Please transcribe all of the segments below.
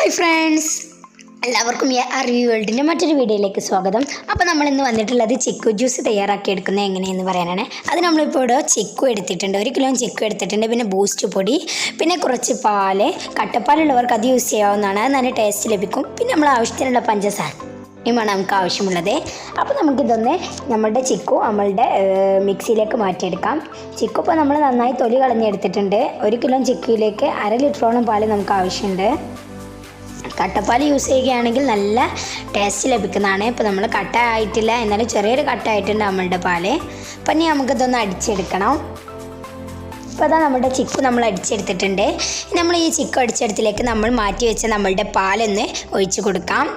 Hi friends, എല്ലാവർക്കും അറിവ് വേൾഡിൻ്റെ മറ്റൊരു വീഡിയോയിലേക്ക് സ്വാഗതം. അപ്പോൾ നമ്മളിന്ന് വന്നിട്ടുള്ളത് ചിക്കു ജ്യൂസ് തയ്യാറാക്കി എടുക്കുന്നത് എങ്ങനെയെന്ന് പറയാനാണ്. അത് നമ്മളിപ്പോൾ ഇവിടെ ചിക്കു എടുത്തിട്ടുണ്ട്, 1 കിലോ ചിക്കു എടുത്തിട്ടുണ്ട്. പിന്നെ ബൂസ്റ്റ് പൊടി, പിന്നെ കുറച്ച് പാല്, കട്ടപ്പാലുള്ളവർക്ക് അത് യൂസ് ചെയ്യാവുന്നതാണ്. അത് നല്ല ടേസ്റ്റ് ലഭിക്കും. പിന്നെ നമ്മൾ ആവശ്യത്തിനുള്ള പഞ്ചസാര ാണ് നമുക്ക് ആവശ്യമുള്ളത്. അപ്പോൾ നമുക്കിതൊന്ന് നമ്മളുടെ ചിക്കു നമ്മളുടെ മിക്സിയിലേക്ക് മാറ്റിയെടുക്കാം. ചിക്കു ഇപ്പോൾ നമ്മൾ നന്നായി തൊലി കളഞ്ഞെടുത്തിട്ടുണ്ട്. 1 കിലോ ചിക്കുയിലേക്ക് 1/2 ലിറ്ററോളം പാല് നമുക്ക് ആവശ്യമുണ്ട്. കട്ടപ്പാൽ യൂസ് ചെയ്യുകയാണെങ്കിൽ നല്ല ടേസ്റ്റ് ലഭിക്കുന്നതാണ്. ഇപ്പോൾ നമ്മൾ കട്ട ആയിട്ടില്ല, എന്നാലും ചെറിയൊരു കട്ട ആയിട്ടുണ്ട് നമ്മളുടെ പാല്. അപ്പം ഇനി നമുക്കിതൊന്ന് അടിച്ചെടുക്കണം. ഇപ്പോൾ അതാ നമ്മുടെ ചിക്കു നമ്മൾ അടിച്ചെടുത്തിട്ടുണ്ട്. നമ്മൾ ഈ ചിക്കു അടിച്ചെടുത്തിലേക്ക് നമ്മൾ മാറ്റി വെച്ച നമ്മളുടെ പാലൊന്ന് ഒഴിച്ച് കൊടുക്കാം.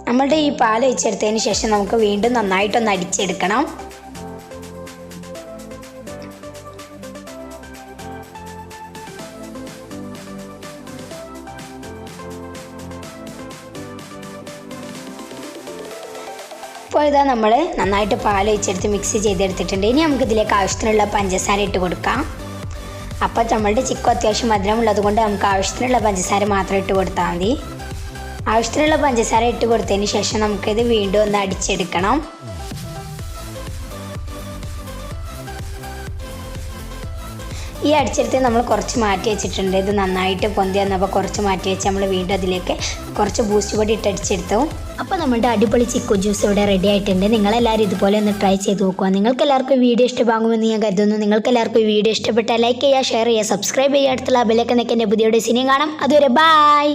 നമ്മളുടെ ഈ പാൽ ഒഴിച്ചെടുത്തതിന് ശേഷം നമുക്ക് വീണ്ടും നന്നായിട്ടൊന്ന് അടിച്ചെടുക്കണം. ഇപ്പോൾ ഇതാ നമ്മൾ നന്നായിട്ട് പാൽ ഒഴിച്ചെടുത്ത് മിക്സ് ചെയ്തെടുത്തിട്ടുണ്ട്. ഇനി നമുക്ക് ഇതിലേക്ക് ആവശ്യത്തിനുള്ള പഞ്ചസാര ഇട്ട് കൊടുക്കാം. അപ്പോൾ നമ്മളുടെ ചിക്കു അത്യാവശ്യം മധുരമുള്ളത് കൊണ്ട് നമുക്ക് ആവശ്യത്തിനുള്ള പഞ്ചസാര മാത്രം ഇട്ട് കൊടുത്താൽ മതി. ആവശ്യത്തിനുള്ള പഞ്ചസാര ഇട്ട് കൊടുത്തതിന് ശേഷം നമുക്കിത് വീണ്ടും ഒന്ന് അടിച്ചെടുക്കണം. ഈ അടിച്ചെടുത്ത് നമ്മൾ കുറച്ച് മാറ്റി വെച്ചിട്ടുണ്ട്. ഇത് നന്നായിട്ട് പൊന്തി വന്നപ്പോൾ കുറച്ച് മാറ്റി വെച്ച് നമ്മൾ വീണ്ടും അതിലേക്ക് കുറച്ച് ബൂസ്റ്റ് പൊടി ഇട്ട് അടിച്ചെടുത്തു. അപ്പോൾ നമ്മുടെ അടിപൊളി ചിക്കു ജ്യൂസ് ഇവിടെ റെഡി ആയിട്ടുണ്ട്. നിങ്ങളെല്ലാവരും ഇതുപോലെ ഒന്ന് ട്രൈ ചെയ്ത് നോക്കുക. നിങ്ങൾക്ക് എല്ലാവർക്കും വീഡിയോ ഇഷ്ടമാകുമെന്ന് ഞാൻ കരുതുന്നു. നിങ്ങൾക്ക് എല്ലാവർക്കും വീഡിയോ ഇഷ്ടപ്പെട്ടാൽ ലൈക്ക് ചെയ്യുക, ഷെയർ ചെയ്യുക, സബ്സ്ക്രൈബ് ചെയ്യുക. അടുത്തുള്ള ബെല്ലൈക്കൺ ഞെക്കി എൻ്റെ പുതിയ വീഡിയോസ് ഇനിയും കാണാം. അതുവരെ ബൈ.